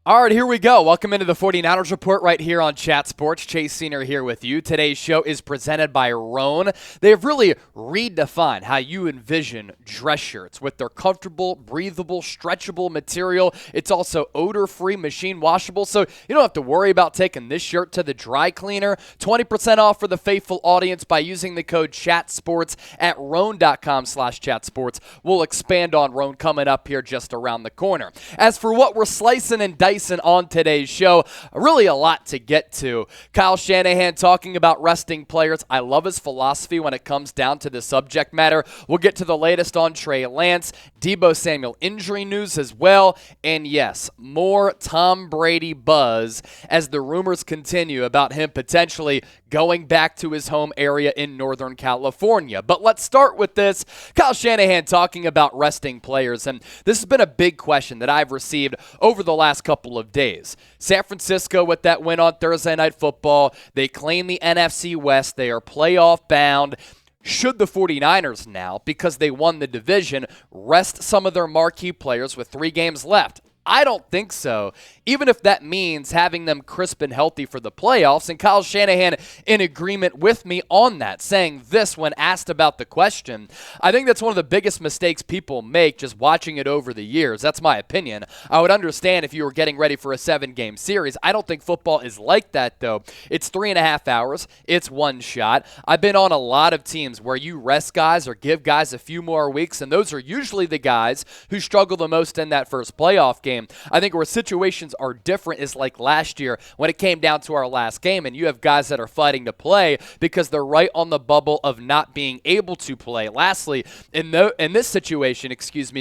All right, here we go. Welcome into the 49ers Report right here on Chat Sports. Chase Senior here with you. Today's show is presented by Roan. They have really redefined how you envision dress shirts with their comfortable, breathable, stretchable material. It's also odor-free, machine washable, so you don't have to worry about taking this shirt to the dry cleaner. 20% off for the faithful audience by using the code ChatSports at Roan.com/ChatSports. We'll expand on Roan coming up here just around the corner. As for what we're slicing and dicing on today's show, really a lot to get to. Kyle Shanahan talking about resting players. I love his philosophy when it comes down to the subject matter. We'll get to the latest on Trey Lance, Deebo Samuel injury news as well, and yes, more Tom Brady buzz as the rumors continue about him potentially going back to his home area in Northern California. But let's start with this. Kyle Shanahan talking about resting players, and this has been a big question that I've received over the last couple of days. San Francisco with that win on Thursday Night Football, they claim the NFC West. They are playoff bound. Should the 49ers now, because they won the division, rest some of their marquee players with 3 games left? I don't think so, even if that means having them crisp and healthy for the playoffs. And Kyle Shanahan in agreement with me on that, saying this when asked about the question. I think that's one of the biggest mistakes people make just watching it over the years. That's my opinion. I would understand if you were getting ready for a 7-game series. I don't think football is like that, though. It's 3.5 hours. It's one shot. I've been on a lot of teams where you rest guys or give guys a few more weeks, and those are usually the guys who struggle the most in that first playoff game. I think where situations are different is like last year when it came down to our last game, and you have guys that are fighting to play because they're right on the bubble of not being able to play. Lastly, in this situation,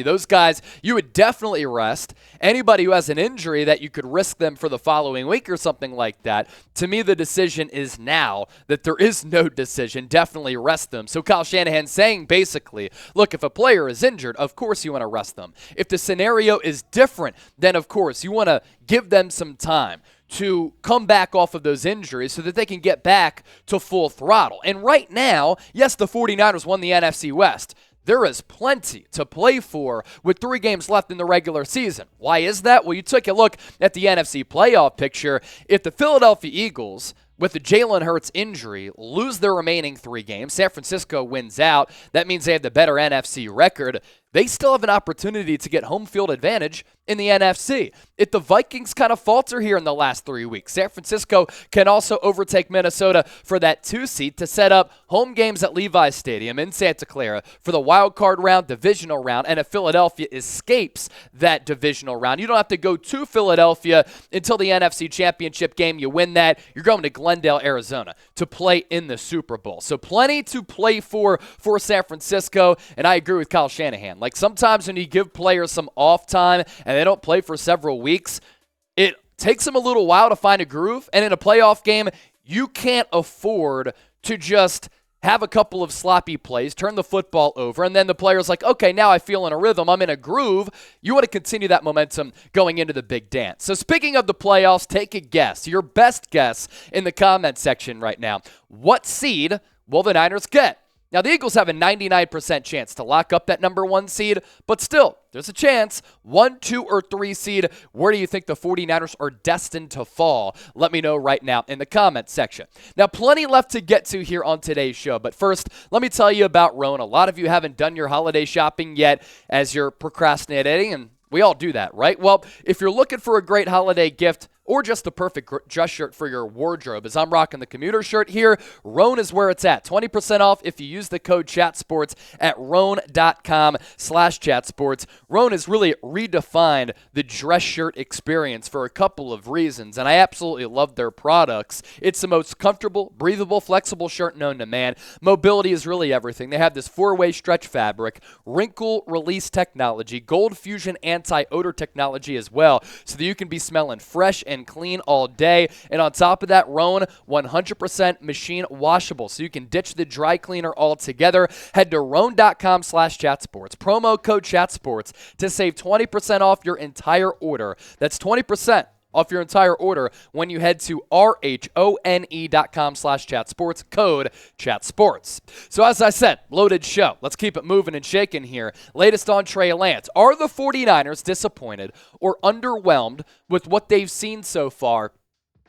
those guys you would definitely rest. Anybody who has an injury that you could risk them for the following week or something like that, to me the decision is now that there is no decision. Definitely rest them. So Kyle Shanahan saying basically, look, if a player is injured, of course you want to rest them. If the scenario is different, then of course you want to give them some time to come back off of those injuries so that they can get back to full throttle. And right now, yes, the 49ers won the NFC West. There is plenty to play for with 3 games left in the regular season. Why is that? Well, you took a look at the NFC playoff picture. If the Philadelphia Eagles, with the Jalen Hurts injury, lose their remaining 3 games, San Francisco wins out, that means they have the better NFC record. They still have an opportunity to get home field advantage in the NFC. If the Vikings kind of falter here in the last 3 weeks, San Francisco can also overtake Minnesota for that 2 seed to set up home games at Levi's Stadium in Santa Clara for the wild card round, divisional round, and if Philadelphia escapes that divisional round, you don't have to go to Philadelphia until the NFC Championship game. You win that, you're going to Glendale, Arizona to play in the Super Bowl. So plenty to play for San Francisco, and I agree with Kyle Shanahan. Like sometimes when you give players some off time and they don't play for several weeks, it takes them a little while to find a groove. And in a playoff game, you can't afford to just have a couple of sloppy plays, turn the football over, and then the player's like, okay, now I feel in a rhythm, I'm in a groove. You want to continue that momentum going into the big dance. So speaking of the playoffs, take a guess, your best guess in the comment section right now. What seed will the Niners get? Now, the Eagles have a 99% chance to lock up that number 1 seed, but still, there's a chance. 1, 2, or 3 seed. Where do you think the 49ers are destined to fall? Let me know right now in the comments section. Now, plenty left to get to here on today's show, but first, let me tell you about Roan. A lot of you haven't done your holiday shopping yet as you're procrastinating, and we all do that, right? Well, if you're looking for a great holiday gift, or just the perfect dress shirt for your wardrobe, as I'm rocking the commuter shirt here, Roan is where it's at. 20% off if you use the code ChatSports at Roan.com/ChatSports. Roan has really redefined the dress shirt experience for a couple of reasons, and I absolutely love their products. It's the most comfortable, breathable, flexible shirt known to man. Mobility is really everything. They have this 4-way stretch fabric, wrinkle release technology, gold fusion anti-odor technology as well, so that you can be smelling fresh and clean all day. And on top of that, Roan 100% machine washable, so you can ditch the dry cleaner altogether. Head to Roan.com/ChatSports. Promo code ChatSports to save 20% off your entire order. That's 20% off your entire order when you head to RHONE.com/chatsports, code chatsports. So as I said, loaded show. Let's keep it moving and shaking here. Latest on Trey Lance. Are the 49ers disappointed or underwhelmed with what they've seen so far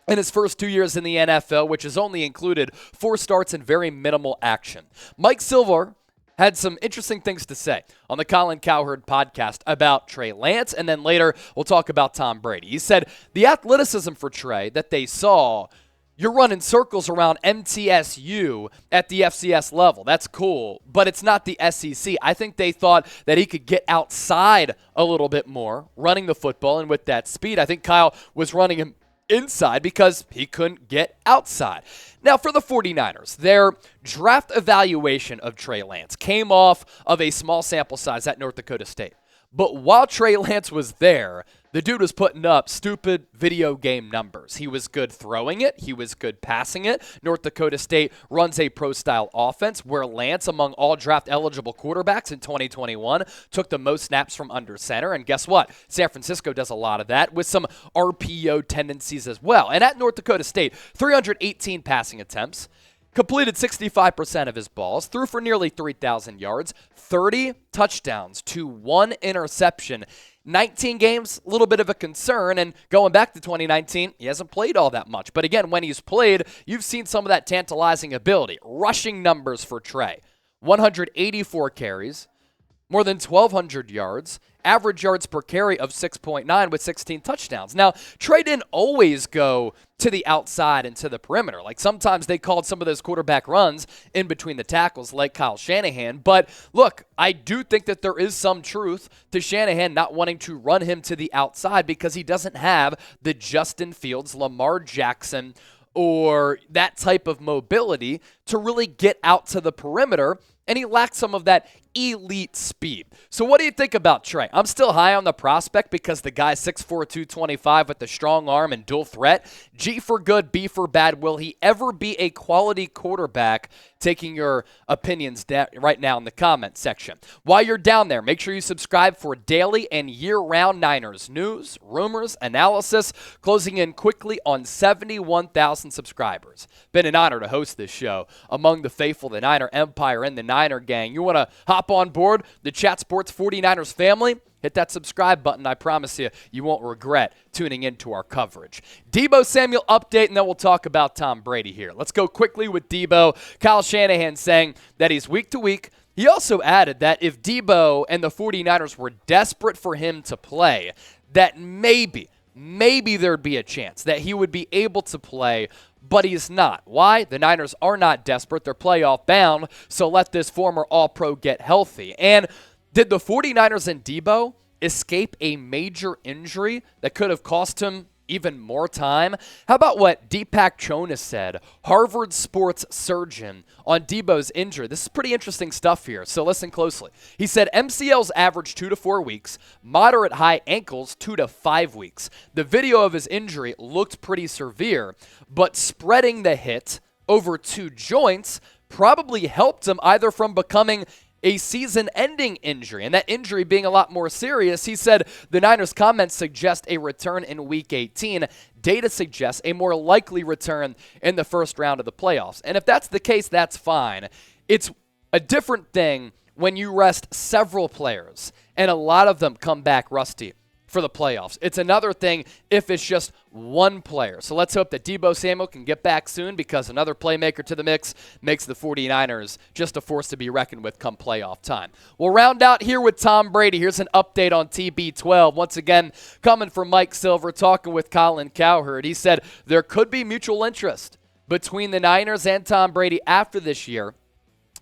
in his first 2 years in the NFL, which has only included 4 starts and very minimal action? Mike Silver had some interesting things to say on the Colin Cowherd podcast about Trey Lance, and then later we'll talk about Tom Brady. He said the athleticism for Trey that they saw, you're running circles around MTSU at the FCS level. That's cool, but it's not the SEC. I think they thought that he could get outside a little bit more running the football, and with that speed, I think Kyle was running him inside because he couldn't get outside. Now, for the 49ers, their draft evaluation of Trey Lance came off of a small sample size at North Dakota State. But while Trey Lance was there, the dude was putting up stupid video game numbers. He was good throwing it. He was good passing it. North Dakota State runs a pro-style offense where Lance, among all draft-eligible quarterbacks in 2021, took the most snaps from under center. And guess what? San Francisco does a lot of that with some RPO tendencies as well. And at North Dakota State, 318 passing attempts, completed 65% of his balls, threw for nearly 3,000 yards, 30 touchdowns to 1 interception. 19 games, a little bit of a concern, and going back to 2019, he hasn't played all that much. But again, when he's played, you've seen some of that tantalizing ability. Rushing numbers for Trey: 184 carries, more than 1,200 yards, average yards per carry of 6.9 with 16 touchdowns. Now, Trey didn't always go to the outside and to the perimeter. Like sometimes they called some of those quarterback runs in between the tackles like Kyle Shanahan. But look, I do think that there is some truth to Shanahan not wanting to run him to the outside because he doesn't have the Justin Fields, Lamar Jackson, or that type of mobility to really get out to the perimeter, and he lacks some of that elite speed. So what do you think about Trey? I'm still high on the prospect because the guy's 6'4", 225 with the strong arm and dual threat. G for good, B for bad. Will he ever be a quality quarterback? Taking your opinions right now in the comment section. While you're down there, make sure you subscribe for daily and year-round Niners news, rumors, analysis, closing in quickly on 71,000 subscribers. Been an honor to host this show among the faithful, the Niner Empire, and the Niner Gang. You want to hop on board the Chat Sports 49ers family? Hit that subscribe button. I promise you, you won't regret tuning into our coverage. Deebo Samuel update, and then we'll talk about Tom Brady here. Let's go quickly with Deebo. Kyle Shanahan saying that he's week to week. He also added that if Deebo and the 49ers were desperate for him to play, that maybe there'd be a chance that he would be able to play, but he's not. Why? The Niners are not desperate. They're playoff bound, so let this former All-Pro get healthy. And did the 49ers and Deebo escape a major injury that could have cost him even more time? How about what Deepak Chona said, Harvard sports surgeon, on Deebo's injury? This is pretty interesting stuff here, so listen closely. He said MCLs average 2 to 4 weeks, moderate high ankles 2 to 5 weeks. The video of his injury looked pretty severe, but spreading the hit over 2 joints probably helped him either from becoming a season-ending injury, and that injury being a lot more serious. He said the Niners' comments suggest a return in Week 18. Data suggests a more likely return in the first round of the playoffs. And if that's the case, that's fine. It's a different thing when you rest several players, and a lot of them come back rusty for the playoffs. It's another thing if it's just one player. So let's hope that Deebo Samuel can get back soon, because another playmaker to the mix makes the 49ers just a force to be reckoned with come playoff time. We'll round out here with Tom Brady. Here's an update on TB12. Once again, coming from Mike Silver, talking with Colin Cowherd. He said there could be mutual interest between the Niners and Tom Brady after this year.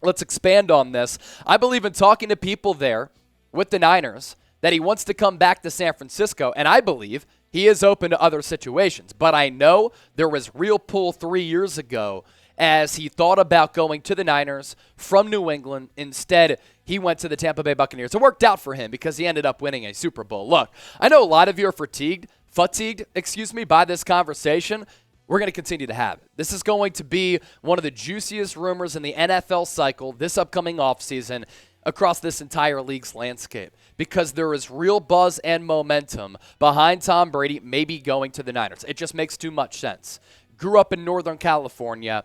Let's expand on this. I believe in talking to people there with the Niners that he wants to come back to San Francisco, and I believe he is open to other situations. But I know there was real pull 3 years ago as he thought about going to the Niners from New England. Instead, he went to the Tampa Bay Buccaneers. It worked out for him because he ended up winning a Super Bowl. Look, I know a lot of you are fatigued by this conversation. We're going to continue to have it. This is going to be one of the juiciest rumors in the NFL cycle this upcoming offseason. across this entire league's landscape because there is real buzz and momentum behind Tom Brady maybe going to the Niners. It just makes too much sense. Grew up in Northern California.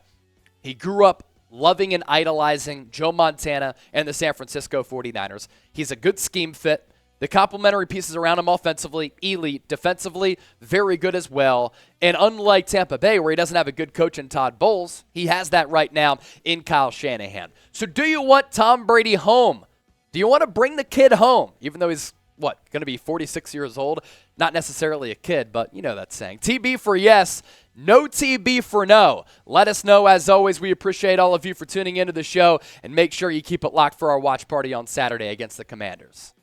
He grew up loving and idolizing Joe Montana and the San Francisco 49ers. He's a good scheme fit. The complementary pieces around him offensively, elite. Defensively, very good as well. And unlike Tampa Bay, where he doesn't have a good coach in Todd Bowles, he has that right now in Kyle Shanahan. So do you want Tom Brady home? Do you want to bring the kid home? Even though he's, going to be 46 years old? Not necessarily a kid, but you know that saying. TB for yes, no TB for no. Let us know. As always, we appreciate all of you for tuning into the show, and make sure you keep it locked for our watch party on Saturday against the Commanders.